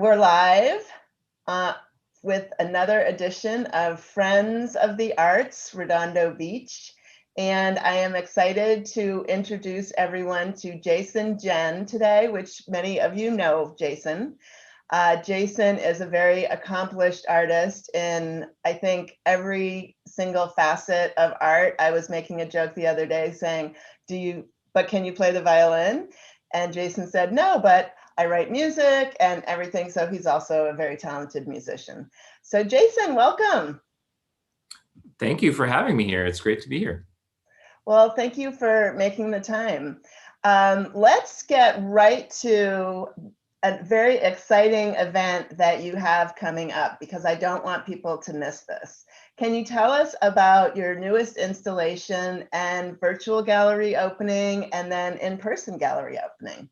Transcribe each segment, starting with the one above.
We're live uh, with another edition of Friends of the Arts, Redondo Beach. And I am excited to introduce everyone to Jason Jenn today, which many of you know Jason. Jason is a very accomplished artist in, I think, every single facet of art. I was making a joke the other day saying, can you play the violin? And Jason said, no, but I write music and everything. So he's also a very talented musician. So Jason, welcome. Thank you for having me here. It's great to be here. Well, thank you for making the time. Let's get right to a very exciting event that you have coming up, because I don't want people to miss this. Can you tell us about your newest installation and virtual gallery opening and then in-person gallery opening?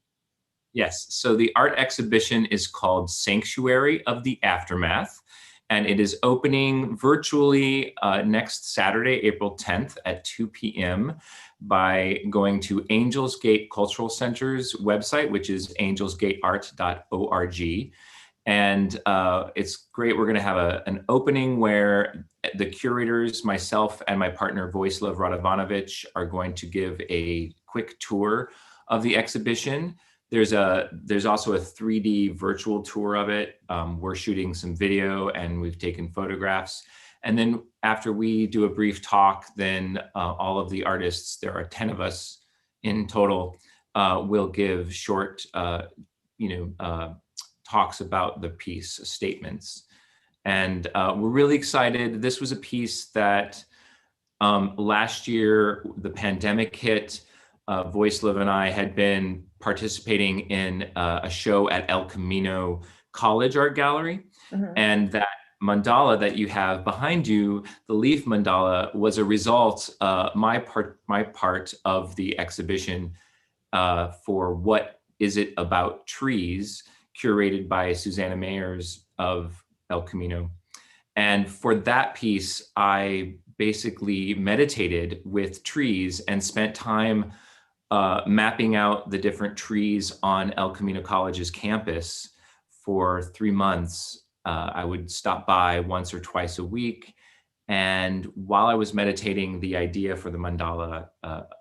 Yes, so the art exhibition is called Sanctuary of the Aftermath, and it is opening virtually next Saturday, April 10th at 2 p.m. by going to Angels Gate Cultural Center's website, which is angelsgateart.org. And it's great. We're going to have an opening where the curators, myself and my partner, Vojislav are going to give a quick tour of the exhibition. There's also a 3D virtual tour of it. We're shooting some video and we've taken photographs. And then after we do a brief talk, then all of the artists, there are 10 of us in total, will give short, talks about the piece, statements. And we're really excited. This was a piece that last year, the pandemic hit. Vojislav and I had been participating in a show at El Camino College Art Gallery. Mm-hmm. And that mandala that you have behind you, the leaf mandala, was a result, my part of the exhibition for What Is It About Trees, curated by Susanna Mayers of El Camino. And for that piece, I basically meditated with trees and spent time mapping out the different trees on El Camino College's campus for 3 months. I would stop by once or twice a week. And while I was meditating, the idea for the mandala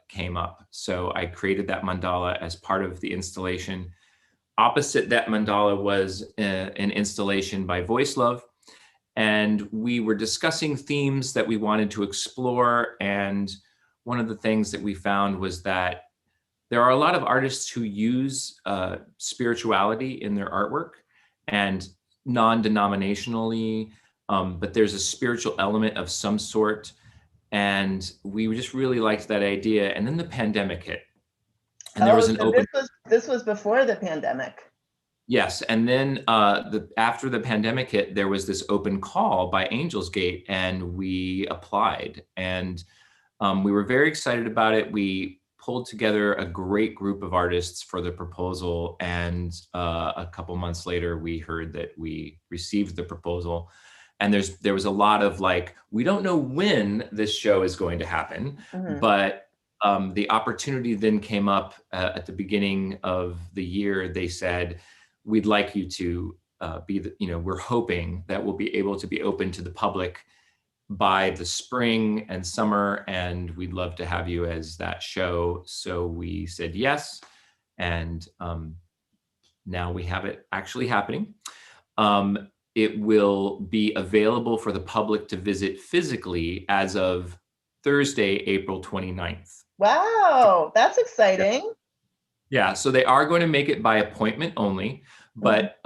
came up. So I created that mandala as part of the installation. Opposite that mandala was an installation by Vojislav. And we were discussing themes that we wanted to explore. And one of the things that we found was that there are a lot of artists who use spirituality in their artwork, and non-denominationally, but there's a spiritual element of some sort. And we just really liked that idea. And then the pandemic hit. And there was an this was before the pandemic. Yes, and then after the pandemic hit, there was this open call by Angels Gate, and we applied. And we were very excited about it. We pulled together a great group of artists for the proposal, and a couple months later we heard that we received the proposal. And there was a lot of like, we don't know when this show is going to happen, mm-hmm. but the opportunity then came up at the beginning of the year. They said, we'd like you to we're hoping that we'll be able to be open to the public by the spring and summer, and we'd love to have you as that show. So we said yes, and now we have it actually happening. It will be available for the public to visit physically as of Thursday, April 29th. Wow, that's exciting. Yeah, so they are going to make it by appointment only, but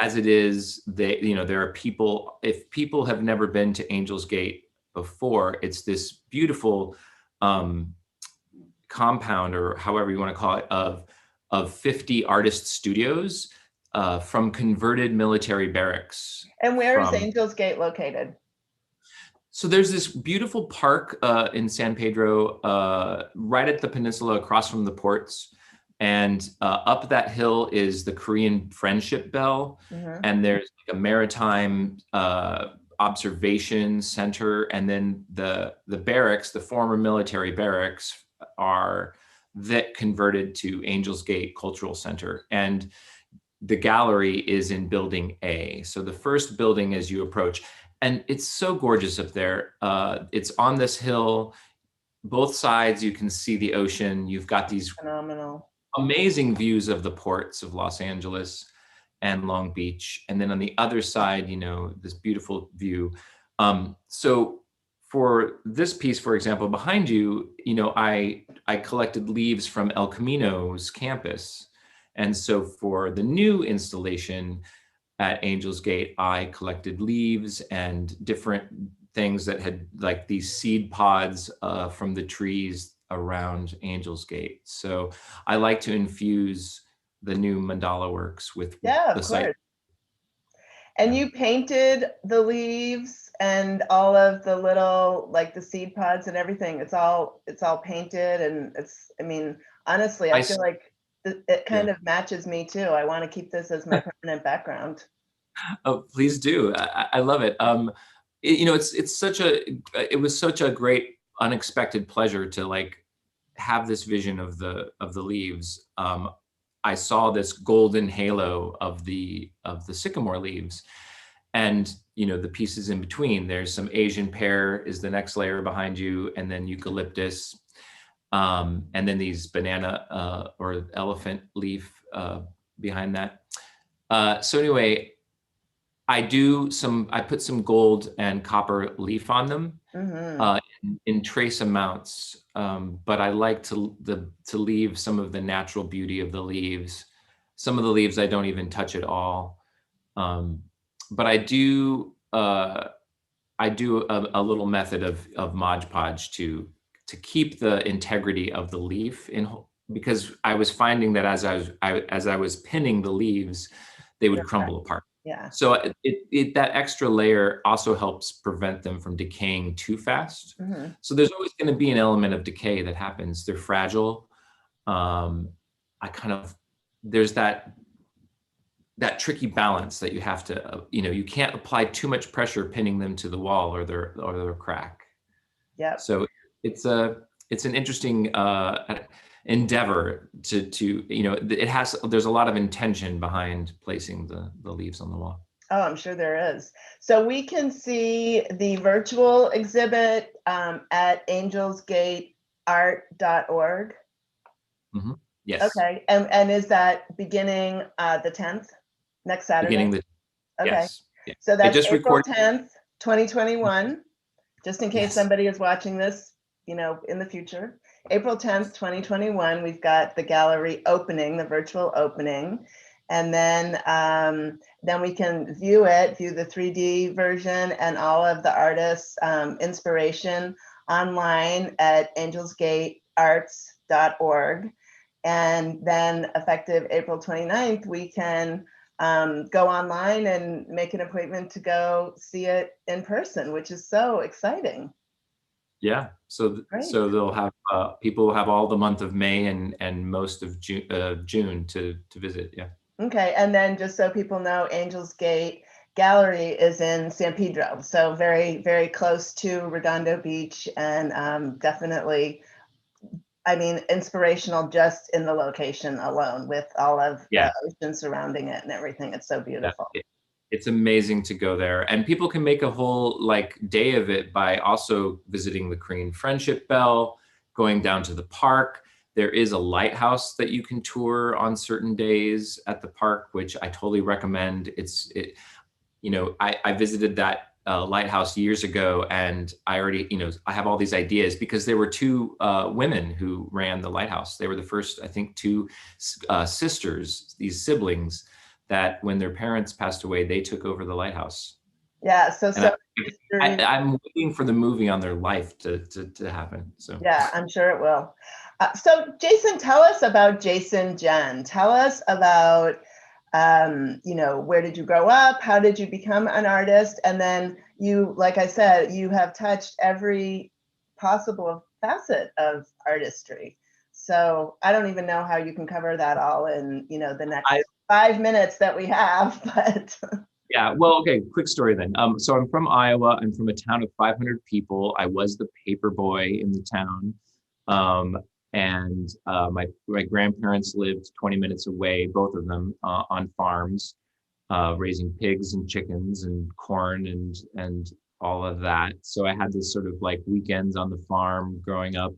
as it is, there are people, if people have never been to Angels Gate before, it's this beautiful compound, or however you want to call it, of 50 artist studios from converted military barracks. And where is Angels Gate located? So there's this beautiful park in San Pedro, right at the peninsula across from the ports. And up that hill is the Korean Friendship Bell. Mm-hmm. And there's like a maritime observation center. And then the barracks, the former military barracks, are that converted to Angels Gate Cultural Center. And the gallery is in building A. So the first building as you approach, and it's so gorgeous up there. It's on this hill, both sides you can see the ocean. You've got these Phenomenal. amazing views of the ports of Los Angeles and Long Beach. And then on the other side, you know, this beautiful view. So for this piece, for example, behind you, you know, I collected leaves from El Camino's campus. And so for the new installation at Angel's Gate, I collected leaves and different things that had like these seed pods from the trees around Angel's Gate. So I like to infuse the new mandala works with Yeah, the of site. course. And you painted the leaves and all of the little, like the seed pods and everything. It's all painted, and it's, I mean, honestly, I feel like it kind Yeah. of matches me too. I want to keep this as my permanent background. Oh, please do. I love it. You know, it was such a great unexpected pleasure to like have this vision of the leaves. I saw this golden halo of the sycamore leaves, and you know, the pieces in between. There's some Asian pear is the next layer behind you, and then eucalyptus, and then these banana or elephant leaf behind that. So anyway, I put some gold and copper leaf on them in trace amounts, but I like to leave some of the natural beauty of the leaves. Some of the leaves I don't even touch at all, but I do a little method of Mod Podge to keep the integrity of the leaf in, because I was finding that as I was pinning the leaves, they would crumble apart. Yeah. So that extra layer also helps prevent them from decaying too fast. So there's always going to be an element of decay that happens. They're fragile. There's that tricky balance that you have to, you know, you can't apply too much pressure pinning them to the wall or they'll crack. Yeah. So it's an interesting endeavor to you know, there's a lot of intention behind placing the leaves on the wall. Oh, I'm sure there is. So we can see the virtual exhibit at angelsgateart.org. Yes. Okay, and is that beginning the 10th, next Saturday? Okay. Yes. Yeah. So that's just April 10th, 2021. Just in case somebody is watching this, you know, in the future. April 10th, 2021, we've got the gallery opening, the virtual opening. And then we can view the 3D version and all of the artists' inspiration online at angelsgatearts.org. And then effective April 29th, we can go online and make an appointment to go see it in person, which is so exciting. Yeah, so they'll have people will have all the month of May and most of June to visit. Yeah. Okay, and then just so people know, Angel's Gate Gallery is in San Pedro, so very, very close to Redondo Beach, and definitely, I mean, inspirational just in the location alone, with all of the ocean surrounding it and everything. It's so beautiful. Yeah. It's amazing to go there, and people can make a whole like day of it by also visiting the Korean Friendship Bell, going down to the park. There is a lighthouse that you can tour on certain days at the park, which I totally recommend. You know, I visited that lighthouse years ago, and I already, you know, I have all these ideas because there were two women who ran the lighthouse. They were the first, I think, two sisters, these siblings, that when their parents passed away, they took over the lighthouse. Yeah, I'm waiting for the movie on their life to happen. So yeah, I'm sure it will. So Jason, tell us about Jason Jenn. Tell us about, you know, where did you grow up? How did you become an artist? And then you, like I said, you have touched every possible facet of artistry. So I don't even know how you can cover that all in, you know, the next 5 minutes that we have, but. Yeah, well, okay, quick story then. So I'm from Iowa. I'm from a town of 500 people. I was the paper boy in the town. And my grandparents lived 20 minutes away, both of them, on farms, raising pigs and chickens and corn and all of that. So I had this sort of like weekends on the farm growing up,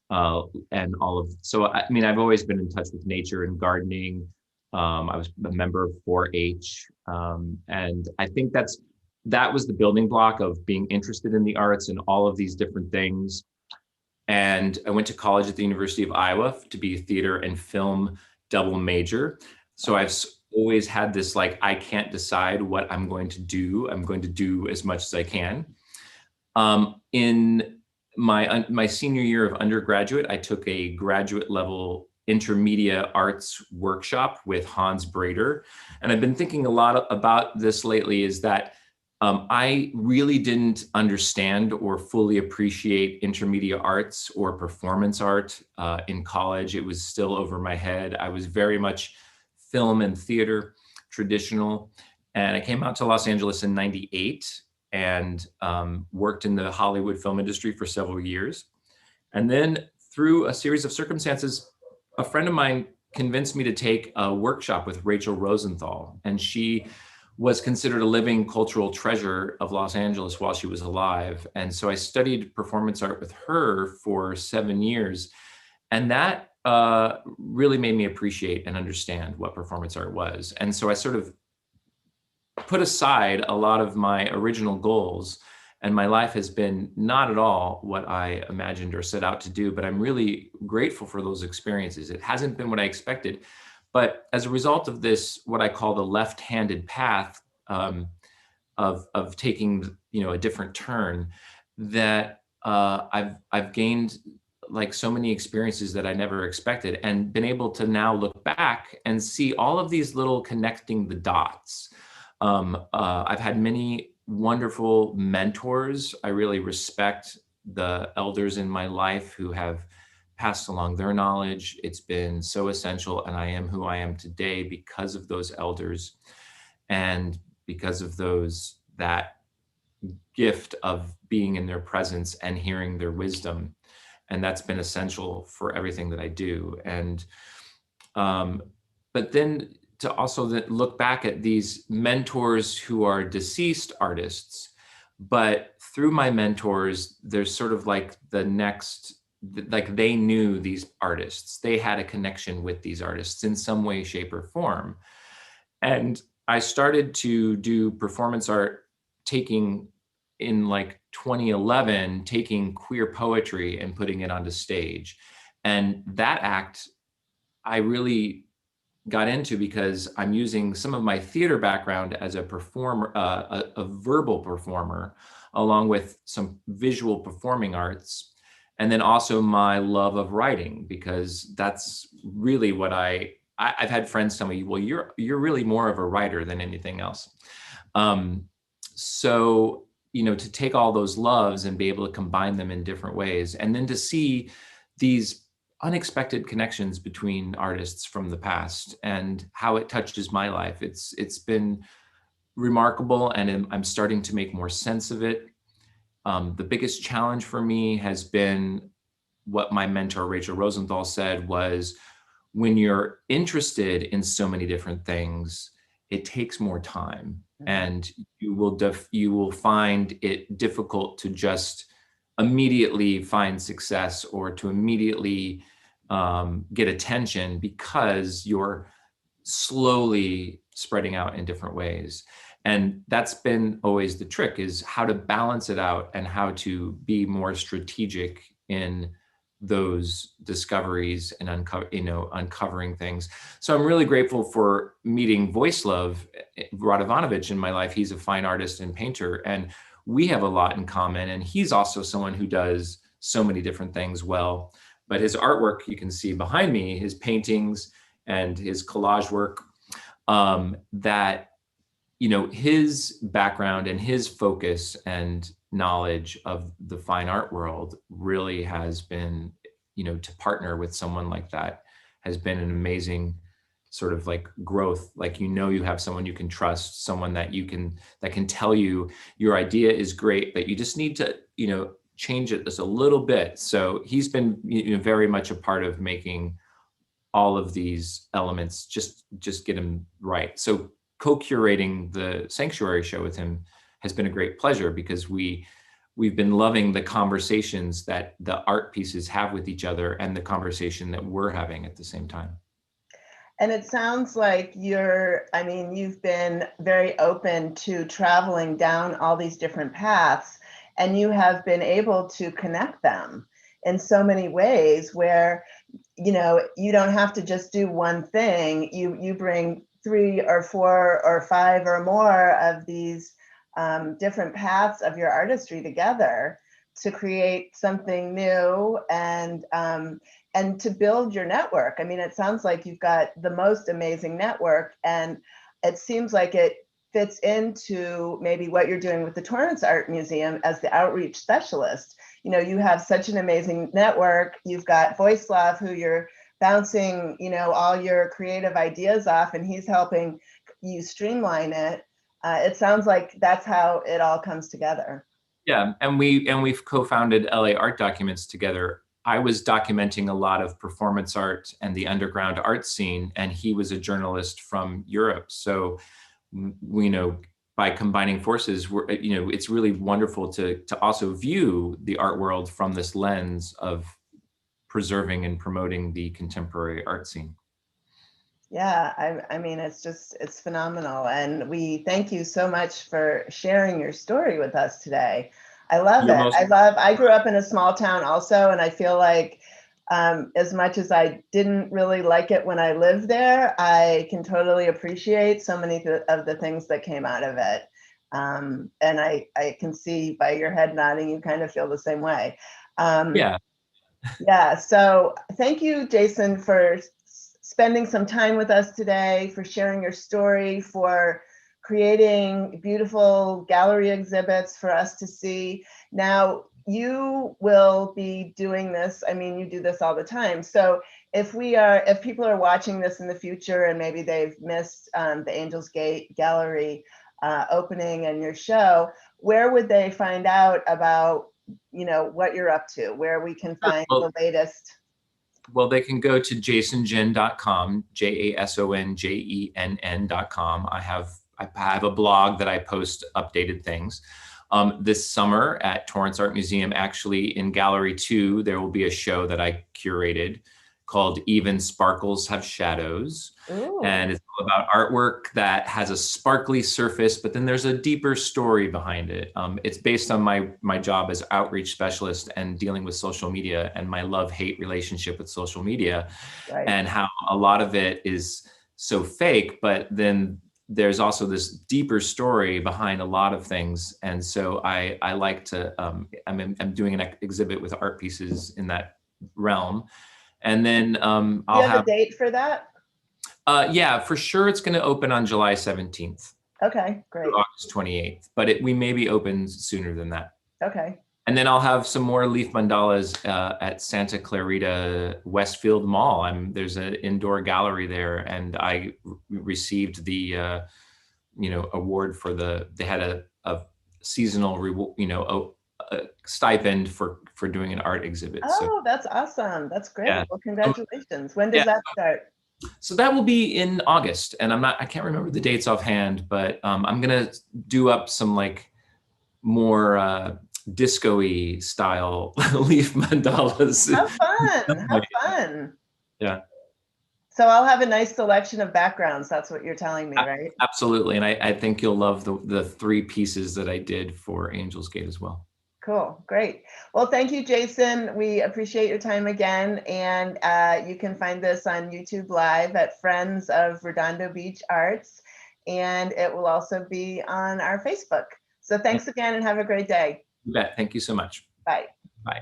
and all of. So I mean, I've always been in touch with nature and gardening. I was a member of 4-H, and I think that was the building block of being interested in the arts and all of these different things. And I went to college at the University of Iowa to be a theater and film double major. So I've always had this, like, I can't decide what I'm going to do. I'm going to do as much as I can. In my senior year of undergraduate, I took a graduate level intermedia arts workshop with Hans Brader. And I've been thinking a lot about this lately, is that I really didn't understand or fully appreciate intermedia arts or performance art in college. It was still over my head. I was very much film and theater, traditional. And I came out to Los Angeles in '98 and worked in the Hollywood film industry for several years. And then through a series of circumstances, a friend of mine convinced me to take a workshop with Rachel Rosenthal. And she was considered a living cultural treasure of Los Angeles while she was alive. And so I studied performance art with her for 7 years. And that really made me appreciate and understand what performance art was. And so I sort of put aside a lot of my original goals, and my life has been not at all what I imagined or set out to do, but I'm really grateful for those experiences. It hasn't been what I expected, but as a result of this, what I call the left-handed path of taking, a different turn, that I've gained like so many experiences that I never expected, and been able to now look back and see all of these little connecting the dots. I've had many wonderful mentors. I really respect the elders in my life who have passed along their knowledge. It's been so essential, and I am who I am today because of those elders and because of that gift of being in their presence and hearing their wisdom. And that's been essential for everything that I do. And but then to also look back at these mentors who are deceased artists, but through my mentors, there's sort of like the next, like they knew these artists, they had a connection with these artists in some way, shape, or form. And I started to do performance art, taking in like 2011, taking queer poetry and putting it onto stage. And that act I really got into because I'm using some of my theater background as a performer, a verbal performer, along with some visual performing arts. And then also my love of writing, because that's really what I've had friends tell me, well, you're really more of a writer than anything else. So, to take all those loves and be able to combine them in different ways, and then to see these unexpected connections between artists from the past and how it touches my life. It's been remarkable, and I'm starting to make more sense of it. The biggest challenge for me has been what my mentor, Rachel Rosenthal, said was, when you're interested in so many different things, it takes more time, and you will find it difficult to just immediately find success or to immediately get attention, because you're slowly spreading out in different ways. And that's been always the trick, is how to balance it out and how to be more strategic in those discoveries and uncovering things. So I'm really grateful for meeting Vojislav Radovanovic in my life. He's a fine artist and painter, and we have a lot in common. And he's also someone who does so many different things well. But his artwork, you can see behind me, his paintings and his collage work, that, his background and his focus and knowledge of the fine art world really has been, to partner with someone like that has been an amazing sort of like growth. Like, you have someone you can trust, someone that can tell you your idea is great, but you just need to, change it just a little bit. So he's been very much a part of making all of these elements just get them right. So co-curating the Sanctuary show with him has been a great pleasure, because we've been loving the conversations that the art pieces have with each other and the conversation that we're having at the same time. And it sounds like you've been very open to traveling down all these different paths, and you have been able to connect them in so many ways where, you don't have to just do one thing. You bring 3 or 4 or 5 or more of these different paths of your artistry together to create something new and to build your network. I mean, it sounds like you've got the most amazing network, and it seems like it fits into maybe what you're doing with the Torrance Art Museum as the outreach specialist. You have such an amazing network. You've got Vojislav, who you're bouncing, all your creative ideas off, and he's helping you streamline it. It sounds like that's how it all comes together. Yeah, and we've co-founded LA Art Documents together. I was documenting a lot of performance art and the underground art scene, and he was a journalist from Europe. So, by combining forces, it's really wonderful to also view the art world from this lens of preserving and promoting the contemporary art scene. Yeah, I mean, it's phenomenal. And we thank you so much for sharing your story with us today. I love it. I grew up in a small town also, and I feel like as much as I didn't really like it when I lived there, I can totally appreciate so many of the things that came out of it. And I can see by your head nodding, you kind of feel the same way. Yeah. Yeah, so thank you, Jason, for spending some time with us today, for sharing your story, for creating beautiful gallery exhibits for us to see. Now, you will be doing this. I mean, you do this all the time. So if people are watching this in the future and maybe they've missed the Angels Gate Gallery opening and your show, where would they find out about, what you're up to, where we can find the latest? Well, they can go to jasonjenn.com, JASONJENN.com. I have a blog that I post updated things. This summer at Torrance Art Museum, actually in Gallery 2, there will be a show that I curated called Even Sparkles Have Shadows. Ooh. And it's all about artwork that has a sparkly surface, but then there's a deeper story behind it. It's based on my job as outreach specialist and dealing with social media and my love-hate relationship with social media, Right. And how a lot of it is so fake, but then there's also this deeper story behind a lot of things. And so I like to, I'm doing an exhibit with art pieces in that realm. And then I'll have a date for that? Yeah, for sure. It's going to open on July 17th. Okay, great. August 28th, but we may be open sooner than that. Okay. And then I'll have some more leaf mandalas at Santa Clarita Westfield Mall. There's an indoor gallery there, and I received the award for they had a seasonal a stipend for doing an art exhibit. Oh, that's awesome. That's great. Yeah. Well, congratulations. When does that start? So that will be in August, and I can't remember the dates offhand, but I'm gonna do up some more disco-y style leaf mandalas. How fun! How fun! Yeah. So I'll have a nice selection of backgrounds. That's what you're telling me, right? Absolutely, and I think you'll love the 3 pieces that I did for Angels Gate as well. Cool, great. Well, thank you, Jason. We appreciate your time again. And you can find this on YouTube Live at Friends of Redondo Beach Arts. And it will also be on our Facebook. So thanks again and have a great day. You bet. Thank you so much. Bye. Bye.